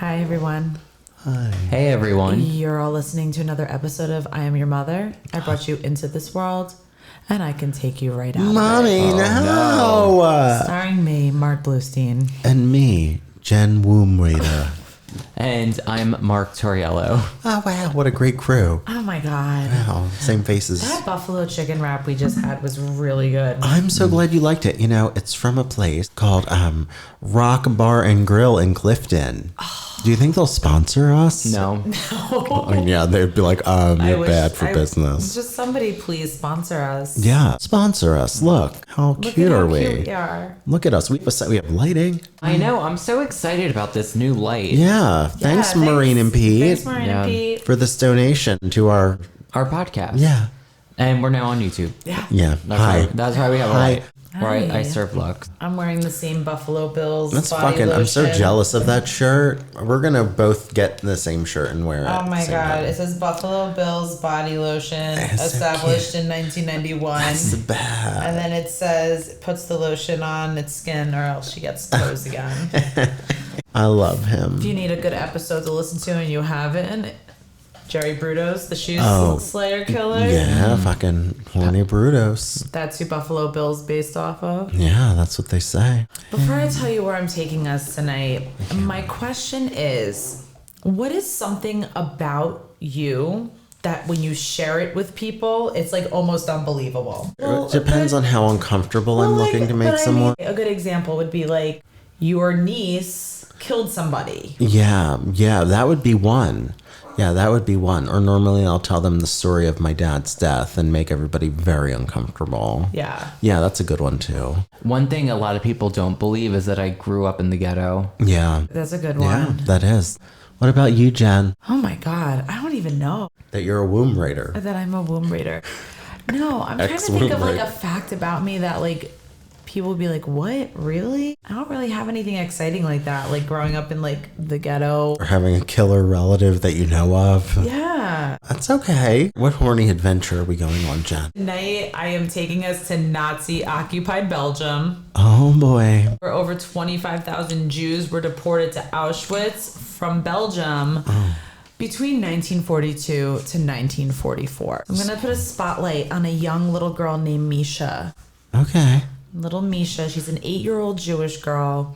Hi, everyone. Hi. Hey, everyone. You're all listening to another episode of I Am Your Mother. I brought you into this world, and I can take you right out Mommy, of it. no. Starring me, Mark Bluestein. And me, Jen Woomrader. And I'm Mark Torriello. Oh, wow. What a great crew. Oh, my God. Wow. Same faces. That buffalo chicken wrap we just had was really good. I'm so glad you liked it. You know, it's from a place called Rock Bar and Grill in Clifton. Do you think they'll sponsor us? No. Oh, yeah, they'd be like, you're bad for business. Just somebody please sponsor us. Yeah, sponsor us. Look, how Look cute at how are we? cute we are. Look at us. We have lighting. I know. I'm so excited about this new light. Yeah. Thanks, Maureen and Pete, Thanks, Maureen and Pete. for this donation to our... Our podcast. Yeah. And we're now on YouTube. Yeah. Yeah. That's Hi. Right. That's why we have a Hi. light. Right. Hi. I serve luck. I'm wearing the same Buffalo Bills That's body fucking... I'm so lotion. jealous of that shirt. We're going to both get the same shirt and wear it. Oh my same God. time. It says Buffalo Bills body lotion, That's so established cute. in 1991. That's the best. And then it says it puts the lotion on its skin or else she gets clothes again. I love him. If you need a good episode to listen to and you haven't, Jerry Brutos, the shoe slayer killer. Yeah, fucking horny Brutos. That's who Buffalo Bill's based off of. Yeah, that's what they say. Before I tell you where I'm taking us tonight, my question is, what is something about you that when you share it with people, it's like almost unbelievable? It depends on how uncomfortable I'm looking to make someone. A good example would be like your niece killed somebody. Yeah, that would be one. Yeah, that would be one. Or normally I'll tell them the story of my dad's death and make everybody very uncomfortable. Yeah. Yeah, that's a good one too. One thing a lot of people don't believe is that I grew up in the ghetto. Yeah. That's a good Yeah, one. that is. What about you, Jen? Oh my God. I don't even know That you're a womb raider. that I'm a womb raider. No, I'm trying to think of like a fact about me that like people would be like, what? Really? I don't really have anything exciting like that. Like growing up in like the ghetto. Or having a killer relative that you know of. Yeah. That's okay. What horny adventure are we going on, Jen? Tonight, I am taking us to Nazi-occupied Belgium, Oh boy. where over 25,000 Jews were deported to Auschwitz from Belgium between 1942 to 1944. I'm going to put a spotlight on a young little girl named Misha. Okay. Little Misha, she's an 8-year-old Jewish girl.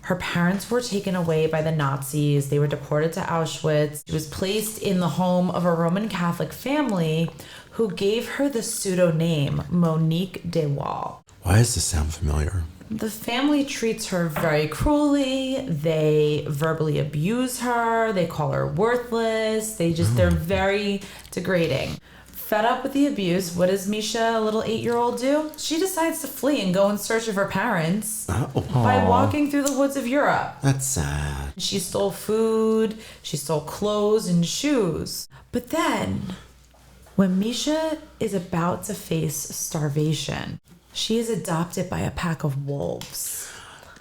Her parents were taken away by the Nazis. They were deported to Auschwitz. She was placed in the home of a Roman Catholic family who gave her the pseudonym Monique de Wael. Why does this sound familiar? The family treats her very cruelly. They verbally abuse her. They call her worthless. They're very degrading. Fed up with the abuse, what does Misha, a little 8-year-old, do? She decides to flee and go in search of her parents by walking through the woods of Europe. That's sad. She stole food, she stole clothes and shoes. But then, when Misha is about to face starvation, she is adopted by a pack of wolves.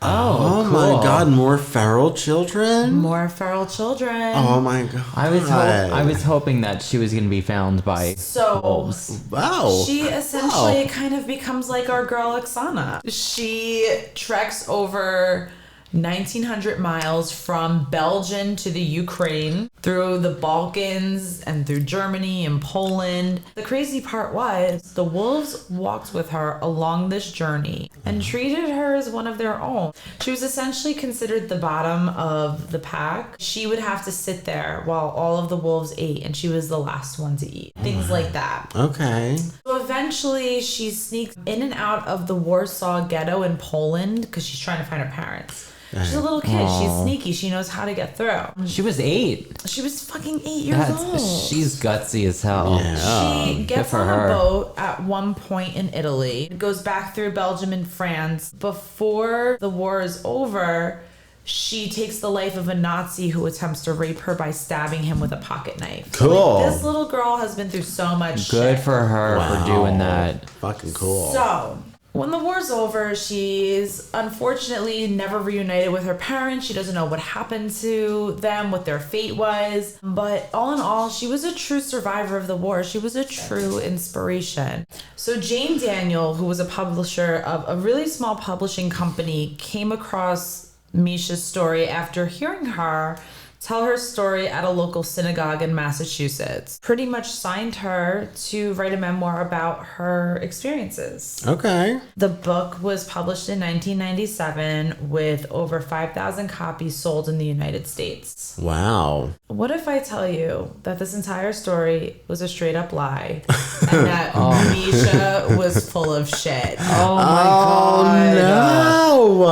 Oh my God, more feral children? More feral children. Oh my God. I was hoping that she was going to be found by So, wolves. Wow. she essentially kind of becomes like our girl Oksana. She treks over 1,900 miles from Belgium to the Ukraine, through the Balkans and through Germany and Poland. The crazy part was the wolves walked with her along this journey and treated her as one of their own. She was essentially considered the bottom of the pack. She would have to sit there while all of the wolves ate, and she was the last one to eat. Things like that. Okay. So eventually she sneaks in and out of the Warsaw ghetto in Poland because she's trying to find her parents. She's a little kid. She's sneaky. She knows how to get through. She was 8. She was fucking 8 years old. She's gutsy as hell. Yeah. She gets for on her. a boat at one point in Italy, goes back through Belgium and France. Before the war is over, she takes the life of a Nazi who attempts to rape her by stabbing him with a pocket knife. So, Cool. like, this little girl has been through so much Good shit. for her for doing that. Fucking cool. So, when the war's over, she's unfortunately never reunited with her parents. She doesn't know what happened to them, what their fate was. But all in all, she was a true survivor of the war. She was a true inspiration. So Jane Daniel, who was a publisher of a really small publishing company, came across Misha's story after hearing her tell her story at a local synagogue in Massachusetts. Pretty much signed her to write a memoir about her experiences. Okay. The book was published in 1997 with over 5,000 copies sold in the United States. Wow. What if I tell you that this entire story was a straight up lie and that Misha was full of shit? Oh my god. No.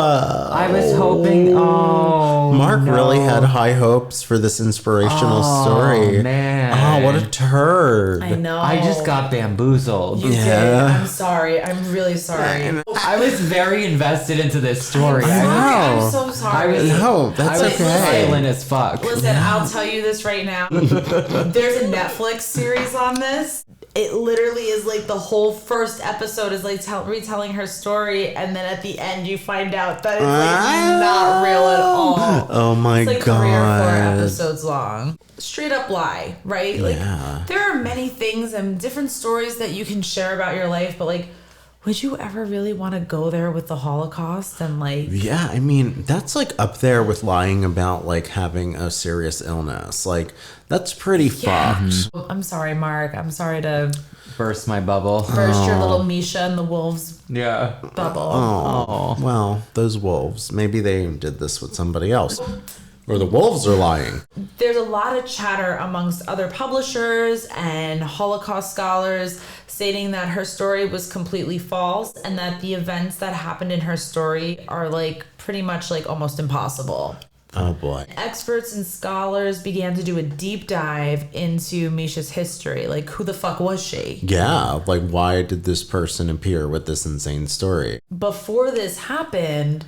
I was hoping. Oh, Mark no. really had high hopes for this inspirational story. Man. Oh, what a turd. I know. I just got bamboozled. You did. I'm sorry. I'm really sorry. I was very invested into this story. I'm so sorry. No, that's I was okay. silent as fuck. Listen, I'll tell you this right now. There's a Netflix series on this. It literally is like the whole first episode is like retelling her story, and then at the end you find out that it's like not real at all. Oh my It's like god. 3 or 4 episodes long. Straight up lie, right? Like Yeah. there are many things and different stories that you can share about your life, but like, would you ever really want to go there with the Holocaust and like? Yeah, I mean, that's like up there with lying about like having a serious illness. Like, that's pretty fucked. I'm sorry, Mark. I'm sorry to Burst my bubble. burst your little Misha and the wolves Yeah. bubble. Oh, well, those wolves. Maybe they did this with somebody else. Or the wolves are lying. There's a lot of chatter amongst other publishers and Holocaust scholars stating that her story was completely false and that the events that happened in her story are like pretty much like almost impossible. Oh boy. Experts and scholars began to do a deep dive into Misha's history. Like, who the fuck was she? Yeah, like why did this person appear with this insane story? Before this happened,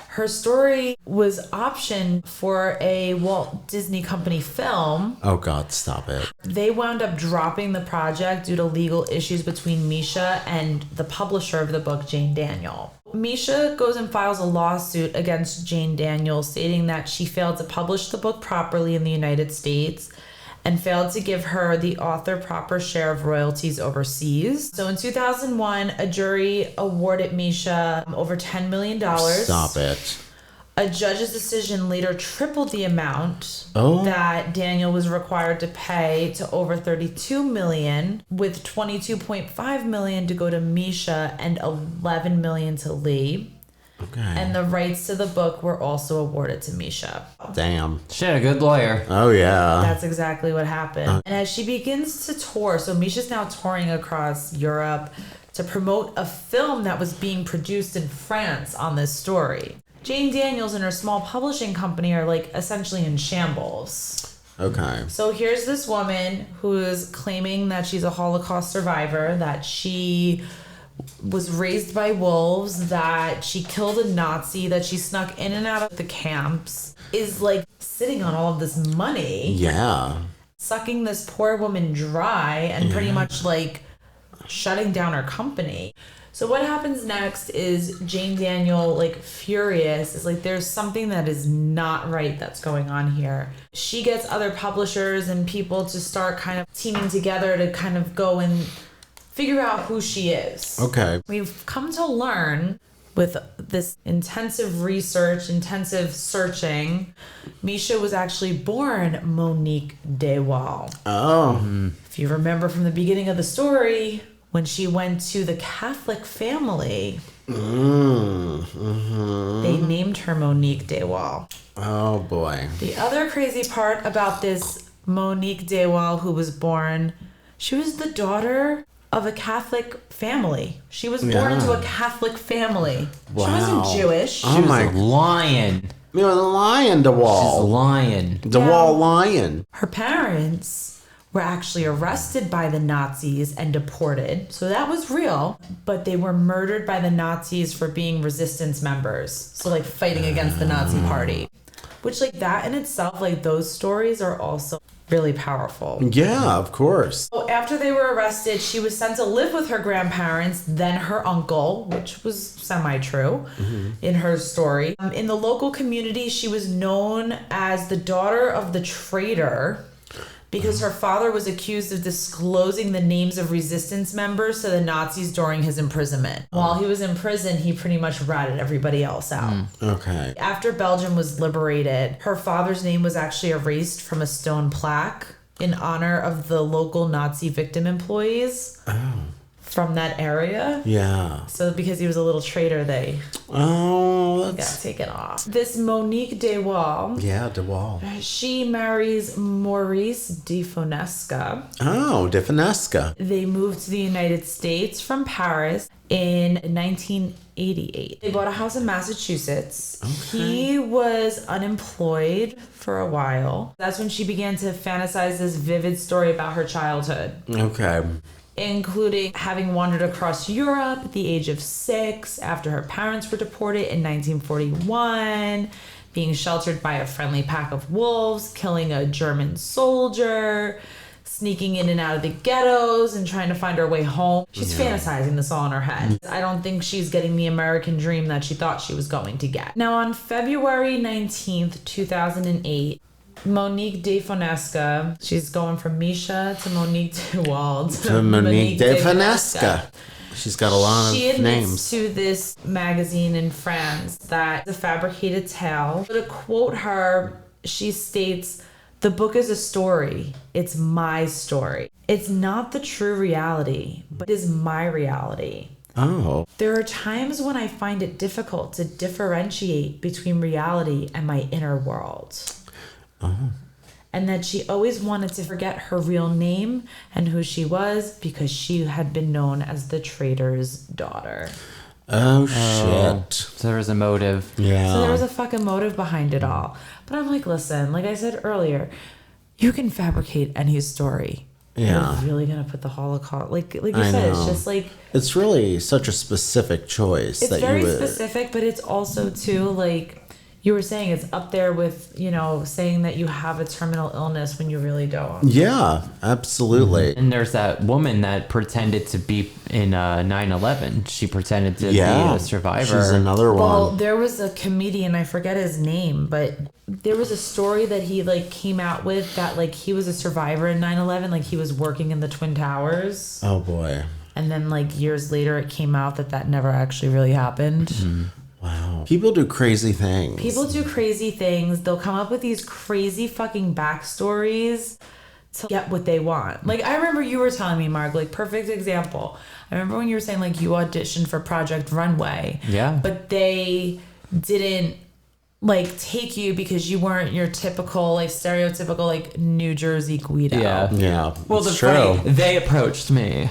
her story was optioned for a Walt Disney Company film. Oh god, stop it. They wound up dropping the project due to legal issues between Misha and the publisher of the book, Jane Daniel. Misha goes and files a lawsuit against Jane Daniel, stating that she failed to publish the book properly in the United States and failed to give her, the author, proper share of royalties overseas. So in 2001, a jury awarded Misha over $10 million. Stop it. A judge's decision later tripled the amount that Daniel was required to pay to over $32 million, with $22.5 million to go to Misha and $11 million to Lee. Okay. And the rights to the book were also awarded to Misha. Damn. She had a good lawyer. Oh yeah. That's exactly what happened. And as she begins to tour, so Misha's now touring across Europe to promote a film that was being produced in France on this story. Jane Daniels and her small publishing company are like essentially in shambles. Okay. So here's this woman who is claiming that she's a Holocaust survivor, that she was raised by wolves, that she killed a Nazi, that she snuck in and out of the camps, is like sitting on all of this money, Yeah. sucking this poor woman dry and pretty much like shutting down her company. So what happens next is Jane Daniel, like furious, is like, there's something that is not right that's going on here. She gets other publishers and people to start kind of teaming together to kind of go and figure out who she is. Okay. We've come to learn with this intensive research, intensive searching, Misha was actually born Monique de Wael. Oh. If you remember from the beginning of the story, when she went to the Catholic family, they named her Monique de Wael. Oh boy. The other crazy part about this Monique de Wael who was born, she was the daughter of a Catholic family. She was born into a Catholic family. Wow. She wasn't Jewish. She was a lion. You're a lion, She's a DeWall. lion. DeWall lion. Her parents were actually arrested by the Nazis and deported. So that was real. But they were murdered by the Nazis for being resistance members. So like fighting against the Nazi party. Which like that in itself, like those stories are also really powerful. Yeah, of course. So after they were arrested, she was sent to live with her grandparents, then her uncle, which was semi-true in her story. In the local community, she was known as the daughter of the traitor. because her father was accused of disclosing the names of resistance members to the Nazis during his imprisonment. While he was in prison, he pretty much ratted everybody else out. Okay. After Belgium was liberated, her father's name was actually erased from a stone plaque in honor of the local Nazi victim employees from that area. Yeah. So because he was a little traitor, they got taken off. This Monique de Wael, Yeah, De Wael. she marries Maurice Defonseca. Oh, Defonseca. They moved to the United States from Paris in 1988. They bought a house in Massachusetts. He was unemployed for a while. That's when she began to fantasize this vivid story about her childhood, Okay. including having wandered across Europe at the age of 6 after her parents were deported in 1941, being sheltered by a friendly pack of wolves, killing a German soldier, sneaking in and out of the ghettos and trying to find her way home. She's fantasizing this all in her head. I don't think she's getting the American dream that she thought she was going to get. Now, on February 19th, 2008, Monique de Wael, she's going from Misha to Monique de Wael To Monique Defonseca. She's got a lot She of admits names. to this magazine in France that it's a fabricated tale. To quote her, she states, "The book is a story. It's my story. It's not the true reality, but it is my reality. Oh. There are times when I find it difficult to differentiate between reality and my inner world." And that she always wanted to forget her real name and who she was because she had been known as the traitor's daughter. Oh, shit. So there was a motive. Yeah. So there was a fucking motive behind it all. But I'm like, listen, like I said earlier, you can fabricate any story. Yeah. You're really gonna put the Holocaust, like you I said, it's know. just like It's really such a specific choice it's that very you would. specific, but it's also too like you were saying, it's up there with, you know, saying that you have a terminal illness when you really don't. Yeah, absolutely. And there's that woman that pretended to be in 9/11. She pretended to be a survivor. She's another Well, one. there was a comedian, I forget his name, but there was a story that he like came out with that like he was a survivor in 9/11, like he was working in the Twin Towers. Oh, boy. And then like years later it came out that that never actually really happened. Wow. People do crazy things. People do crazy things. They'll come up with these crazy fucking backstories to get what they want. Like, I remember you were telling me, Mark, like, perfect example. I remember when you were saying, like, you auditioned for Project Runway. Yeah. But they didn't, like, take you because you weren't your typical, like, stereotypical, like, New Jersey Guido. Yeah. Yeah. Well, it's the true. funny, they approached me.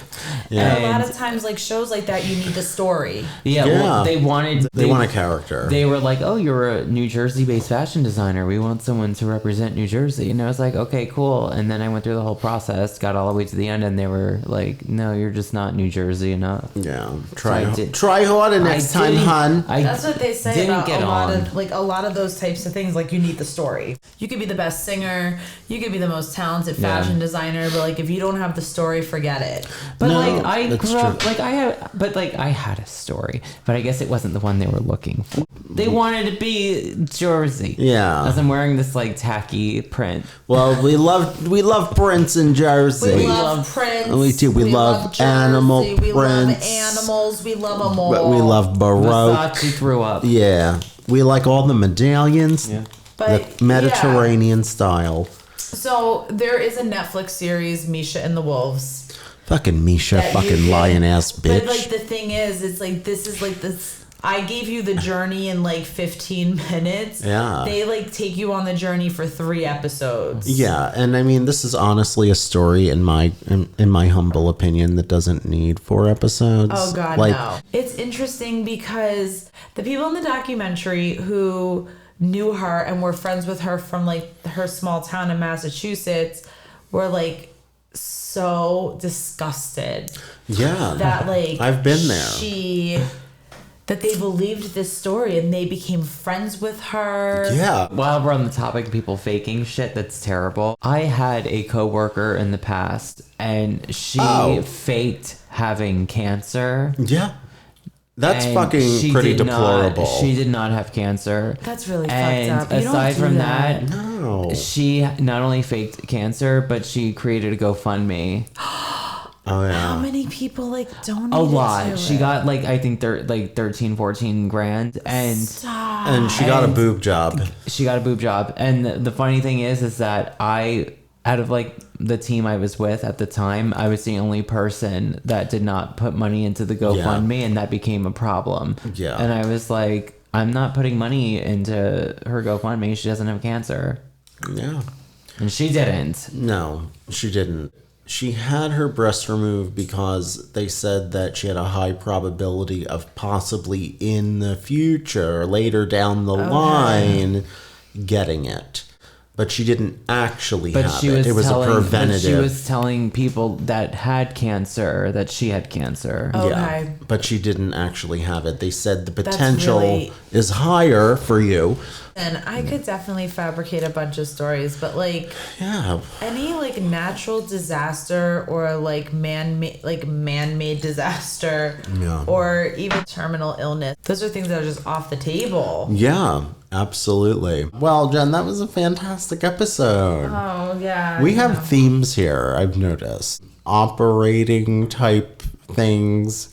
Yeah. And a lot And- of times, like, shows like that, you need the story. Yeah, Yeah. well, they wanted... They want a character. They were like, "Oh, you're a New Jersey-based fashion designer. We want someone to represent New Jersey." And I was like, "Okay, cool." And then I went through the whole process, got all the way to the end, and they were like, "No, you're just not New Jersey enough." Yeah. I did- Try harder next time, didn't- hun. I That's what they say didn't about get a lot on. of like a lot of those types of things. Like you need the story. You could be the best singer, you could be the most talented fashion designer, but like if you don't have the story, forget it. But No, like I that's grew up, true. like I had a story, but I guess it wasn't the one they were looking for. They wanted to be Jersey. Yeah. As I'm wearing this like tacky print. Well, we love Prince in Jersey. We love Prince. We do. We love Jersey, animal We prints. love animals. We love them all. But we love Baroque. Versace threw up. Yeah. We like all the medallions. Yeah. But, The Mediterranean style. So there is a Netflix series, Misha and the Wolves. Fucking Misha, that you fucking can- lion ass bitch. But like the thing is, it's like this is like this. I gave you the journey in like 15 minutes. Yeah. They like take you on the journey for 3 episodes. Yeah, and I mean, this is honestly a story in my humble opinion that doesn't need 4 episodes. Oh God, like, no. It's interesting because the people in the documentary who knew her and were friends with her from like her small town in Massachusetts were like so disgusted Yeah, that like I've been there. That they believed this story and they became friends with her. Yeah. While we're on the topic of people faking shit, that's terrible. I had a coworker in the past, and she faked having cancer. Yeah. That's And fucking she pretty did deplorable. She did not have cancer. That's really And fucked up. You don't aside do from that. No. she not only faked cancer, but she created a GoFundMe. Oh, yeah. How many people like donated A lot. to She it? got like, I think 13, 14 grand. And Stop. And she got a And- boob job. she got a boob job. And the funny thing is that out of like the team I was with at the time, I was the only person that did not put money into the GoFundMe, and that became a problem. Yeah. And I was like, I'm not putting money into her GoFundMe. She doesn't have cancer. Yeah. And she didn't. No, she didn't. She had her breast removed because they said that she had a high probability of possibly in the future, later down the line, getting it. But she didn't actually But have she it. was It was telling, a preventative. But she was telling people that had cancer that she had cancer. Okay. Yeah, but she didn't actually have it. They said the potential really- is higher for you. And I could definitely fabricate a bunch of stories, but like Yeah. any like natural disaster or like man-made disaster Yeah. or even terminal illness, those are things that are just off the table. Yeah, absolutely. Well, Jen, that was a fantastic episode. Oh yeah. We I have know. themes here, I've noticed. Operating type things,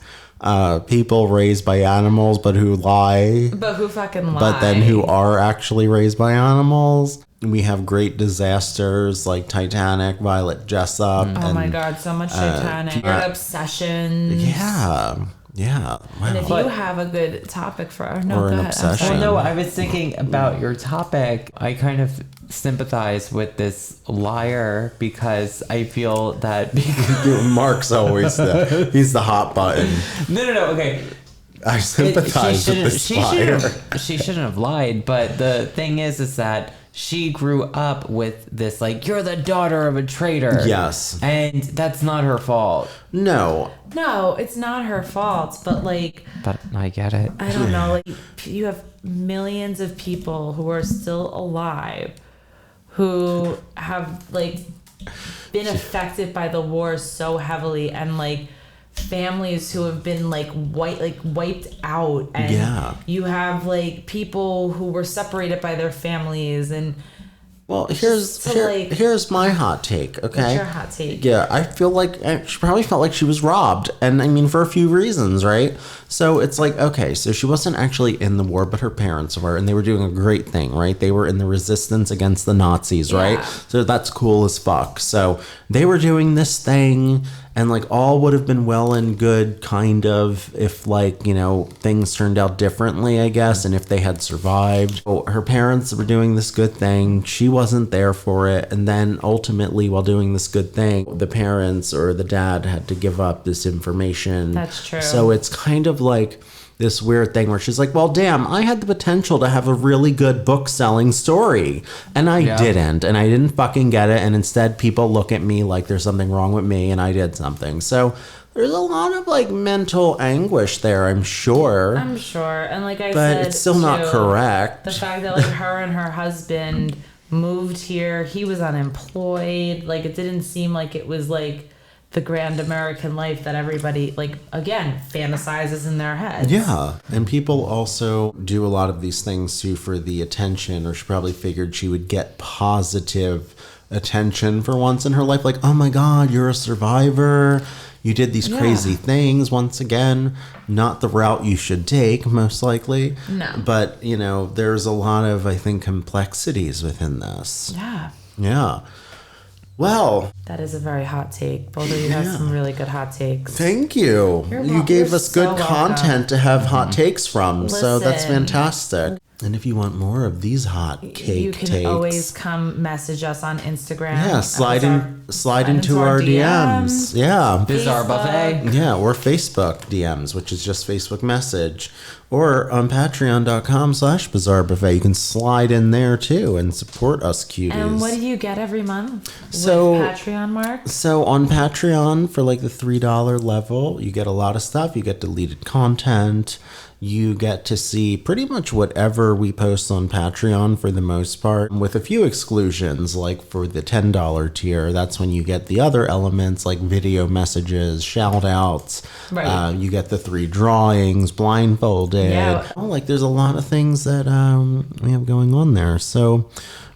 people raised by animals but who lie, But who fucking lie? but then who are actually raised by animals. We have great disasters like Titanic, Violet Jessup. Oh my god, so much Titanic. Weird obsessions. Yeah, yeah. And if Wow. you have a good topic for Or an go ahead. I'm obsession. sorry. Well, no, I was thinking about your topic. I kind of sympathize with this liar because I feel that Mark's always he's the hot button. no, okay. I sympathize with this liar. She shouldn't have lied, but the thing is that she grew up with this, like, you're the daughter of a traitor. Yes. And that's not her fault. No. No, it's not her fault, but like But I get it. I don't know, like you have millions of people who are still alive who have like been affected by the war so heavily, and like families who have been like wiped out, and Yeah. you have like people who were separated by their families. And Well, Just to, like- here's my hot take, okay? what's your hot take? Yeah, I feel like she probably felt like she was robbed. And I mean, for a few reasons, right? So it's like, okay, so she wasn't actually in the war, but her parents were, and they were doing a great thing, right? They were in the resistance against the Nazis, right? Yeah. So that's cool as fuck. So they were doing this thing, and like all would have been well and good, kind of, if like, you know, things turned out differently, I guess, and if they had survived. So her parents were doing this good thing. She wasn't there for it. And then ultimately, while doing this good thing, the parents or the dad had to give up this information. That's true. So it's kind of like this weird thing where she's like, well, damn, I had the potential to have a really good book selling story. And I didn't. And I didn't fucking get it. And instead, people look at me like there's something wrong with me and I did something. So there's a lot of like mental anguish there, I'm sure. I'm sure. And like I But said, it's still not too, correct. The fact that like her and her husband moved here, he was unemployed. Like it didn't seem like it was like the grand American life that everybody, like, again, fantasizes in their heads. Yeah. And people also do a lot of these things too for the attention, or she probably figured she would get positive attention for once in her life. Like, oh my God, you're a survivor. You did these crazy things. Once again, not the route you should take, most likely. No. But, you know, there's a lot of, I think, complexities within this. Yeah. Yeah. Well, That is a very hot take. Both of you have some really good hot takes. thank you. You're You wel- gave you're us good so content to have hot takes from, so that's Listen. fantastic. And if you want more of these hot cake You can takes, always come message us on Instagram. yeah, slide into our DMs. Yeah. Bizarre Facebook. buffet. Yeah, or Facebook DMs, which is just Facebook message. Or on patreon.com/bizarre buffet. You can slide in there too and support us cuties. And what do you get every month So- with Patreon, Mark? So on Patreon, for like the $3 level, you get a lot of stuff. You get deleted content. You get to see pretty much whatever we post on Patreon for the most part, with a few exclusions. Like for the $10 tier, that's when you get the other elements like video messages, shout outs. Right. You get the 3 drawings, blindfolded. Yeah. Like there's a lot of things that we have going on there. So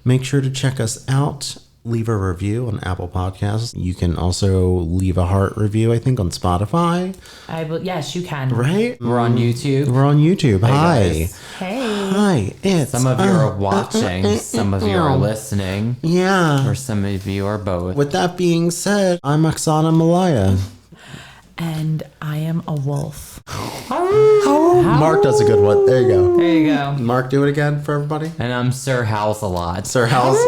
make sure to check us out. Leave a review on Apple Podcasts. You can also leave a heart review, I think, on Spotify. Yes, you can. Right? We're on YouTube. We're on YouTube. Hi. guys. Hey. Hi. It's Some of you are watching, some of you are listening, Yeah. or some of you are both. With that being said, I'm Oksana Malaya. And I am a wolf. Mark does a good one. There you go. There you go. Mark, do it again for everybody. And I'm Sir House a lot. Sir House.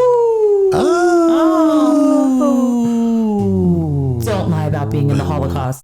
Don't lie about being in the Holocaust.